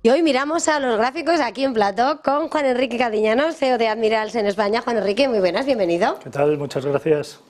Y hoy miramos a los gráficos aquí en plató con Juan Enrique Cadiñano, CEO de Admirals en España. Juan Enrique, muy buenas, bienvenido. ¿Qué tal? Muchas gracias.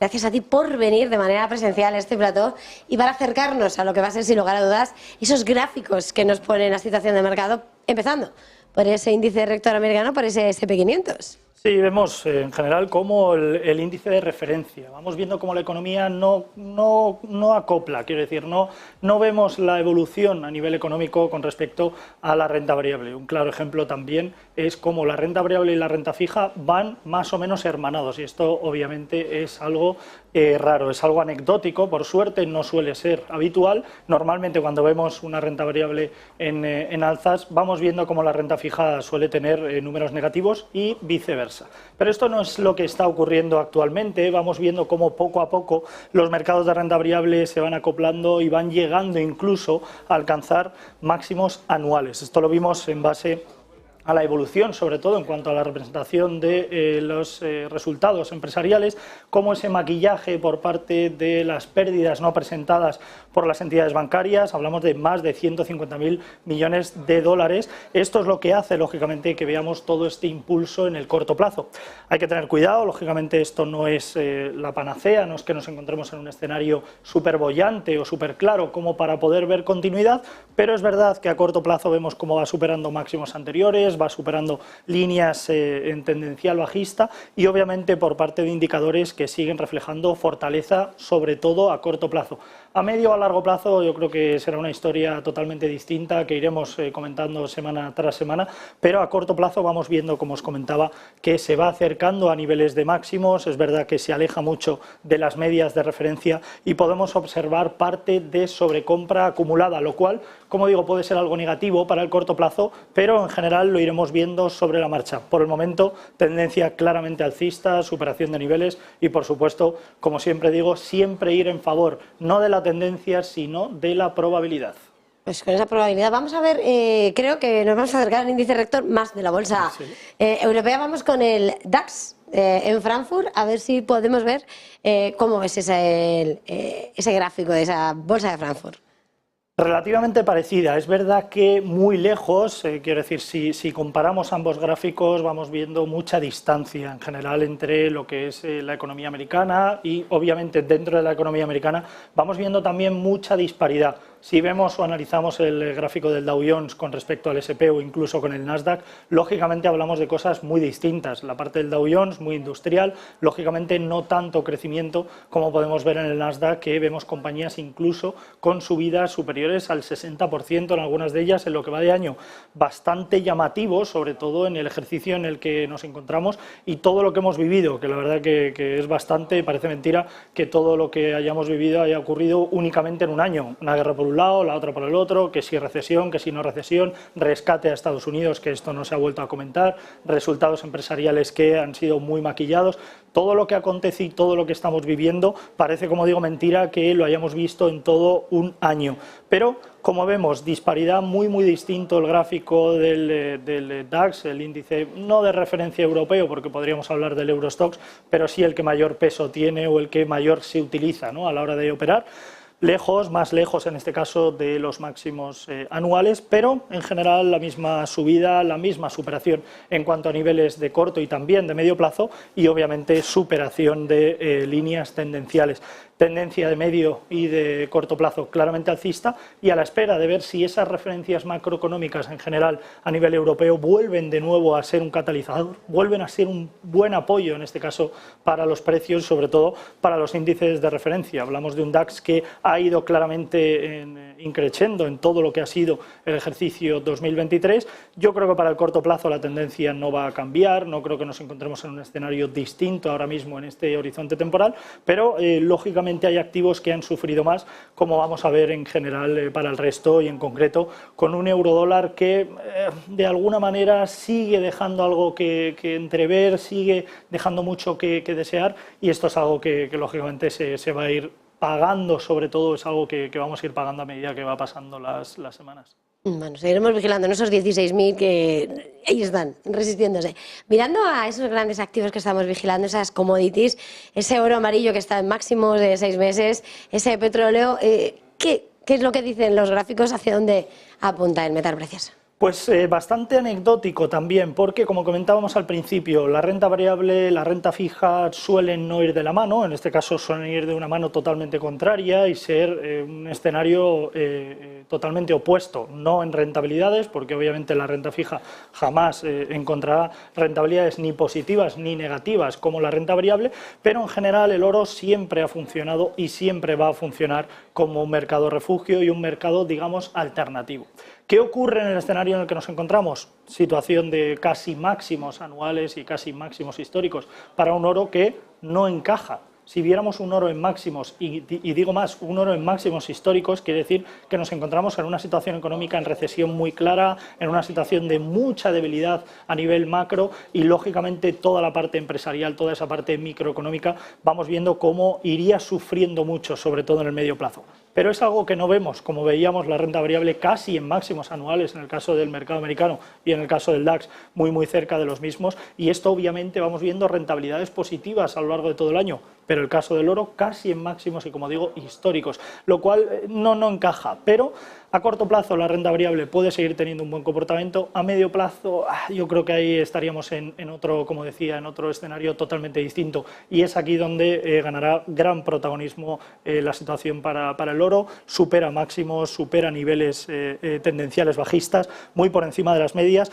Gracias a ti por venir de manera presencial a este plató y para acercarnos a lo que va a ser, sin lugar a dudas, esos gráficos que nos ponen la situación de mercado, empezando por ese índice rector americano, por ese SP500. Sí, vemos en general cómo el índice de referencia, vamos viendo cómo la economía no acopla, quiero decir, no vemos la evolución a nivel económico con respecto a la renta variable. Un claro ejemplo también es cómo la renta variable y la renta fija van más o menos hermanados, y esto obviamente es algo raro, es algo anecdótico, por suerte no suele ser habitual. Normalmente cuando vemos una renta variable en alzas vamos viendo cómo la renta fija suele tener números negativos y viceversa. Pero esto no es lo que está ocurriendo actualmente. Vamos viendo cómo poco a poco los mercados de renta variable se van acoplando y van llegando incluso a alcanzar máximos anuales. Esto lo vimos en base a la evolución, sobre todo en cuanto a la representación de los resultados empresariales, como ese maquillaje por parte de las pérdidas no presentadas por las entidades bancarias. Hablamos de más de 150.000 millones de dólares. Esto es lo que hace, lógicamente, que veamos todo este impulso en el corto plazo. Hay que tener cuidado, lógicamente esto no es la panacea, no es que nos encontremos en un escenario súper boyante o súper claro como para poder ver continuidad, pero es verdad que a corto plazo vemos cómo va superando máximos anteriores, va superando líneas en tendencial bajista y obviamente por parte de indicadores que siguen reflejando fortaleza, sobre todo a corto plazo. A medio o a largo plazo yo creo que será una historia totalmente distinta que iremos comentando semana tras semana, pero a corto plazo vamos viendo, como os comentaba, que se va acercando a niveles de máximos. Es verdad que se aleja mucho de las medias de referencia y podemos observar parte de sobrecompra acumulada, lo cual, como digo, puede ser algo negativo para el corto plazo, pero en general lo iremos viendo sobre la marcha. Por el momento, tendencia claramente alcista, superación de niveles y, por supuesto, como siempre digo, siempre ir en favor, no de la tendencia, sino de la probabilidad. Pues con esa probabilidad vamos a ver, creo que nos vamos a acercar al índice rector más de la bolsa europea. Vamos con el DAX en Frankfurt, a ver si podemos ver cómo es ese gráfico de esa bolsa de Frankfurt. Relativamente parecida, es verdad que muy lejos, quiero decir, si comparamos ambos gráficos vamos viendo mucha distancia en general entre lo que es la economía americana y obviamente dentro de la economía americana vamos viendo también mucha disparidad. Si vemos o analizamos el gráfico del Dow Jones con respecto al S&P o incluso con el Nasdaq, lógicamente hablamos de cosas muy distintas. La parte del Dow Jones muy industrial, lógicamente no tanto crecimiento como podemos ver en el Nasdaq, que vemos compañías incluso con subidas superiores al 60% en algunas de ellas en lo que va de año. Bastante llamativo, sobre todo en el ejercicio en el que nos encontramos y todo lo que hemos vivido, que la verdad que es bastante, parece mentira que todo lo que hayamos vivido haya ocurrido únicamente en un año. Una guerra por un lado, la otra por el otro, que si recesión, que si no recesión, rescate a Estados Unidos, que esto no se ha vuelto a comentar, resultados empresariales que han sido muy maquillados. Todo lo que acontece y todo lo que estamos viviendo parece, como digo, mentira que lo hayamos visto en todo un año. Pero, como vemos, disparidad muy distinto el gráfico del DAX, el índice no de referencia europeo, porque podríamos hablar del Eurostoxx, pero sí el que mayor peso tiene o el que mayor se utiliza, ¿no?, a la hora de operar. Lejos, más lejos en este caso de los máximos anuales, pero en general la misma subida, la misma superación en cuanto a niveles de corto y también de medio plazo y obviamente superación de líneas tendenciales. Tendencia de medio y de corto plazo claramente alcista y a la espera de ver si esas referencias macroeconómicas en general a nivel europeo vuelven de nuevo a ser un catalizador, vuelven a ser un buen apoyo en este caso para los precios, sobre todo para los índices de referencia. Hablamos de un DAX que ha ido claramente increciendo en todo lo que ha sido el ejercicio 2023. Yo creo que para el corto plazo la tendencia no va a cambiar, no creo que nos encontremos en un escenario distinto ahora mismo en este horizonte temporal, pero lógicamente hay activos que han sufrido más, como vamos a ver en general para el resto y en concreto con un euro-dólar que de alguna manera sigue dejando algo que entrever, sigue dejando mucho que desear y esto es algo que lógicamente se va a ir pagando, sobre todo es algo que vamos a ir pagando a medida que va pasando las semanas. Bueno, seguiremos vigilando en esos 16.000 que ahí están, resistiéndose. Mirando a esos grandes activos que estamos vigilando, esas commodities, ese oro amarillo que está en máximos de 6 meses, ese petróleo, ¿qué es lo que dicen los gráficos? ¿Hacia dónde apunta el metal precioso? Pues bastante anecdótico también, porque como comentábamos al principio, la renta variable, la renta fija suelen no ir de la mano, en este caso suelen ir de una mano totalmente contraria y ser un escenario totalmente opuesto, no en rentabilidades, porque obviamente la renta fija jamás encontrará rentabilidades ni positivas ni negativas como la renta variable, pero en general el oro siempre ha funcionado y siempre va a funcionar como un mercado refugio y un mercado, digamos, alternativo. ¿Qué ocurre en el escenario en el que nos encontramos? Situación de casi máximos anuales y casi máximos históricos para un oro que no encaja. Si viéramos un oro en máximos, y digo más, un oro en máximos históricos, quiere decir que nos encontramos en una situación económica en recesión muy clara, en una situación de mucha debilidad a nivel macro y, lógicamente, toda la parte empresarial, toda esa parte microeconómica, vamos viendo cómo iría sufriendo mucho, sobre todo en el medio plazo. Pero es algo que no vemos, como veíamos la renta variable casi en máximos anuales en el caso del mercado americano y en el caso del DAX muy cerca de los mismos, y esto obviamente vamos viendo rentabilidades positivas a lo largo de todo el año, pero el caso del oro casi en máximos y, como digo, históricos, lo cual no encaja, pero a corto plazo la renta variable puede seguir teniendo un buen comportamiento, a medio plazo yo creo que ahí estaríamos en otro, como decía, en otro escenario totalmente distinto, y es aquí donde ganará gran protagonismo la situación para el oro, supera máximos, supera niveles tendenciales bajistas, muy por encima de las medias.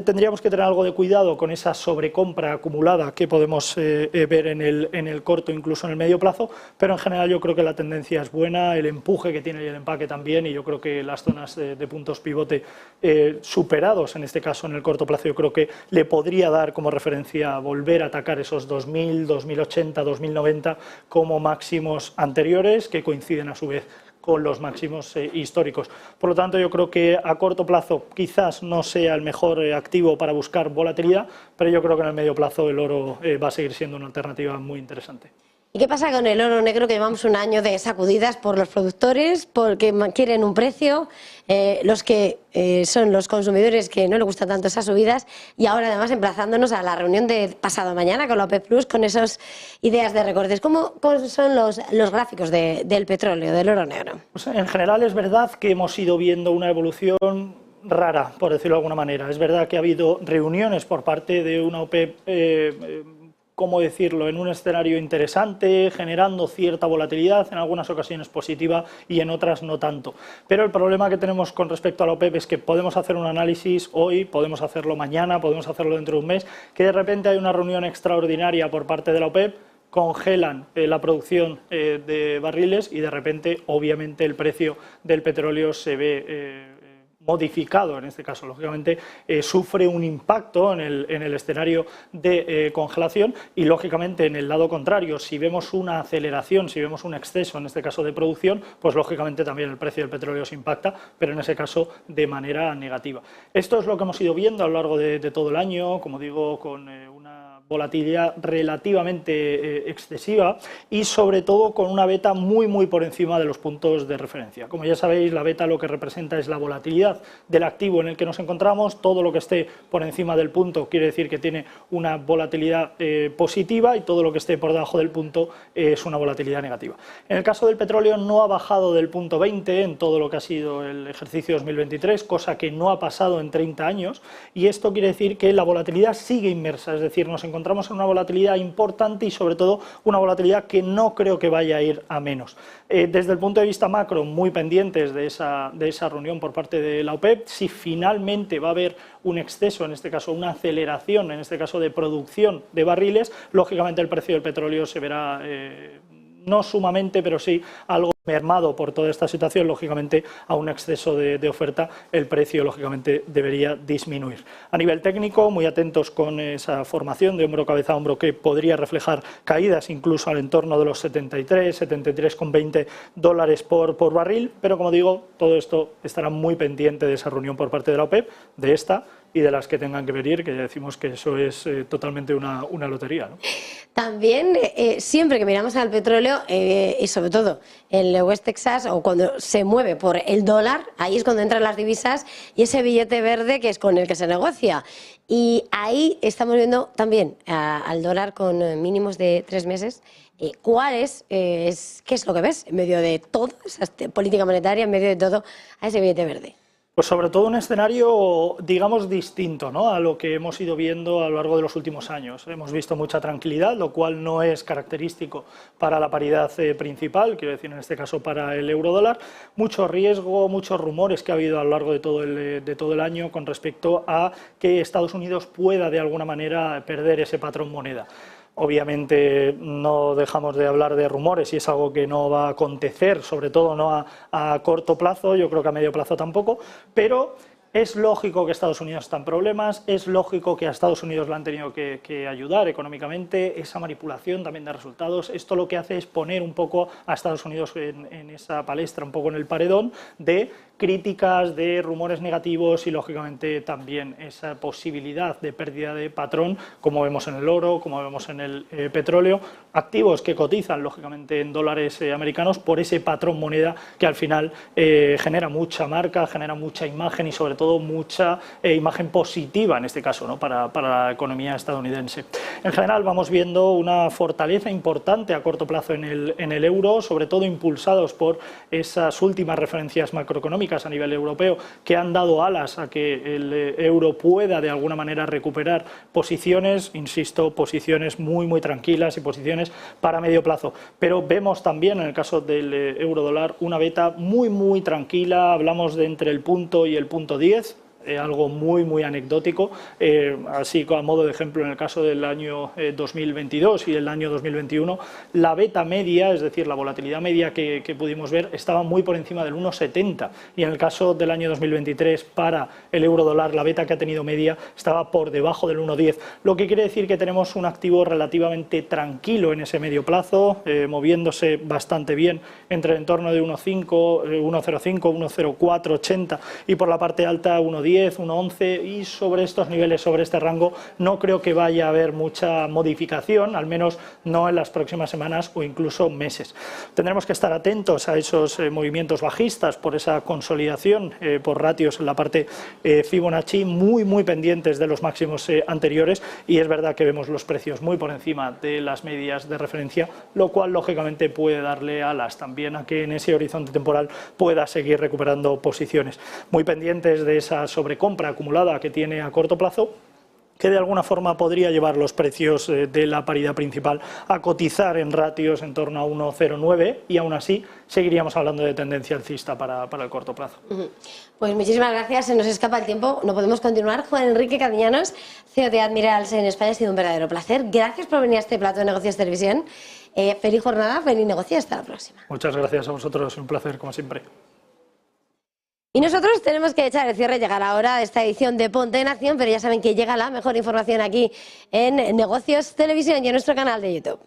Tendríamos que tener algo de cuidado con esa sobrecompra acumulada que podemos ver en el corto, incluso en el medio plazo, pero en general yo creo que la tendencia es buena, el empuje que tiene y el empaque también, y yo creo que las zonas de puntos pivote superados, en este caso en el corto plazo, yo creo que le podría dar como referencia volver a atacar esos 2000, 2080, 2090 como máximos anteriores, que coinciden a su vez con los máximos históricos. Por lo tanto, yo creo que a corto plazo quizás no sea el mejor activo para buscar volatilidad, pero yo creo que en el medio plazo el oro va a seguir siendo una alternativa muy interesante. ¿Y qué pasa con el oro negro, que llevamos un año de sacudidas por los productores, porque quieren un precio, los que son los consumidores que no les gustan tanto esas subidas, y ahora además emplazándonos a la reunión de pasado mañana con la OPEP Plus, con esas ideas de recortes? ¿Cómo son los gráficos del petróleo, del oro negro? Pues en general es verdad que hemos ido viendo una evolución rara, por decirlo de alguna manera. Es verdad que ha habido reuniones por parte de una OPEP ¿cómo decirlo?, en un escenario interesante, generando cierta volatilidad, en algunas ocasiones positiva y en otras no tanto. Pero el problema que tenemos con respecto a la OPEP es que podemos hacer un análisis hoy, podemos hacerlo mañana, podemos hacerlo dentro de un mes, que de repente hay una reunión extraordinaria por parte de la OPEP, congelan la producción de barriles y de repente, obviamente, el precio del petróleo se ve modificado, en este caso, lógicamente, sufre un impacto en el escenario de congelación y, lógicamente, en el lado contrario, si vemos una aceleración, si vemos un exceso, en este caso de producción, pues lógicamente también el precio del petróleo se impacta, pero en ese caso de manera negativa. Esto es lo que hemos ido viendo a lo largo de todo el año, como digo, con una volatilidad relativamente excesiva y sobre todo con una beta muy por encima de los puntos de referencia. Como ya sabéis, la beta lo que representa es la volatilidad del activo en el que nos encontramos. Todo lo que esté por encima del punto quiere decir que tiene una volatilidad positiva, y todo lo que esté por debajo del punto es una volatilidad negativa. En el caso del petróleo no ha bajado del punto 20 en todo lo que ha sido el ejercicio 2023, cosa que no ha pasado en 30 años, y esto quiere decir que la volatilidad sigue inmersa, es decir, nos encontramos en una volatilidad importante y sobre todo una volatilidad que no creo que vaya a ir a menos. Desde el punto de vista macro, muy pendientes de esa reunión por parte de la OPEP, si finalmente va a haber un exceso, en este caso una aceleración, en este caso de producción de barriles, lógicamente el precio del petróleo se verá no sumamente, pero sí algo mermado por toda esta situación. Lógicamente, a un exceso de oferta, el precio lógicamente debería disminuir. A nivel técnico, muy atentos con esa formación de hombro cabeza a hombro que podría reflejar caídas incluso al entorno de los 73, 73,20 dólares por barril, pero como digo, todo esto estará muy pendiente de esa reunión por parte de la OPEP, de esta y de las que tengan que venir, que ya decimos que eso es totalmente una lotería, ¿no? También, siempre que miramos al petróleo, y sobre todo en West Texas, o cuando se mueve por el dólar, ahí es cuando entran las divisas y ese billete verde que es con el que se negocia. Y ahí estamos viendo también al dólar con mínimos de 3 meses. ¿Qué es lo que ves en medio de todo, esa política monetaria, en medio de todo, a ese billete verde? Pues sobre todo un escenario, digamos, distinto, ¿no?, a lo que hemos ido viendo a lo largo de los últimos años. Hemos visto mucha tranquilidad, lo cual no es característico para la paridad principal, quiero decir en este caso para el euro-dólar. Mucho riesgo, muchos rumores que ha habido a lo largo de todo el año con respecto a que Estados Unidos pueda de alguna manera perder ese patrón moneda. Obviamente no dejamos de hablar de rumores y es algo que no va a acontecer, sobre todo no a corto plazo, yo creo que a medio plazo tampoco, pero es lógico que Estados Unidos está en problemas, es lógico que a Estados Unidos le han tenido que ayudar económicamente, esa manipulación también de resultados, esto lo que hace es poner un poco a Estados Unidos en esa palestra, un poco en el paredón de críticas, de rumores negativos y lógicamente también esa posibilidad de pérdida de patrón, como vemos en el oro, como vemos en el petróleo, activos que cotizan lógicamente en dólares americanos por ese patrón moneda que al final genera mucha marca, genera mucha imagen y sobre todo mucha imagen positiva en este caso, ¿no?, para la economía estadounidense. En general vamos viendo una fortaleza importante a corto plazo en el euro, sobre todo impulsados por esas últimas referencias macroeconómicas a nivel europeo que han dado alas a que el euro pueda de alguna manera recuperar posiciones, insisto, posiciones muy tranquilas y posiciones para medio plazo. Pero vemos también en el caso del euro dólar una beta muy tranquila, hablamos de entre el punto y el punto 10, algo muy anecdótico, así a modo de ejemplo en el caso del año 2022 y el año 2021, la beta media, es decir, la volatilidad media que pudimos ver estaba muy por encima del 1,70 y en el caso del año 2023 para el euro dólar la beta que ha tenido media estaba por debajo del 1,10, lo que quiere decir que tenemos un activo relativamente tranquilo en ese medio plazo, moviéndose bastante bien entre el entorno de 1,05, 1,0480 y por la parte alta 1,10, 1,11 y sobre estos niveles, sobre este rango, no creo que vaya a haber mucha modificación, al menos no en las próximas semanas o incluso meses. Tendremos que estar atentos a esos movimientos bajistas por esa consolidación por ratios en la parte Fibonacci, muy pendientes de los máximos anteriores y es verdad que vemos los precios muy por encima de las medias de referencia, lo cual lógicamente puede darle alas también a que en ese horizonte temporal pueda seguir recuperando posiciones. Muy pendientes de esa sobrecompra acumulada que tiene a corto plazo, que de alguna forma podría llevar los precios de la paridad principal a cotizar en ratios en torno a 1,09 y aún así seguiríamos hablando de tendencia alcista para el corto plazo. Pues muchísimas gracias, se nos escapa el tiempo, no podemos continuar. Juan Enrique Cadiñanos, CEO de Admirals en España, ha sido un verdadero placer. Gracias por venir a este plato de Negocios Televisión. Feliz jornada, feliz negocio, hasta la próxima. Muchas gracias a vosotros, un placer como siempre. Y nosotros tenemos que echar el cierre, llega la hora de esta edición de Ponte en Acción, pero ya saben que llega la mejor información aquí en Negocios Televisión y en nuestro canal de YouTube.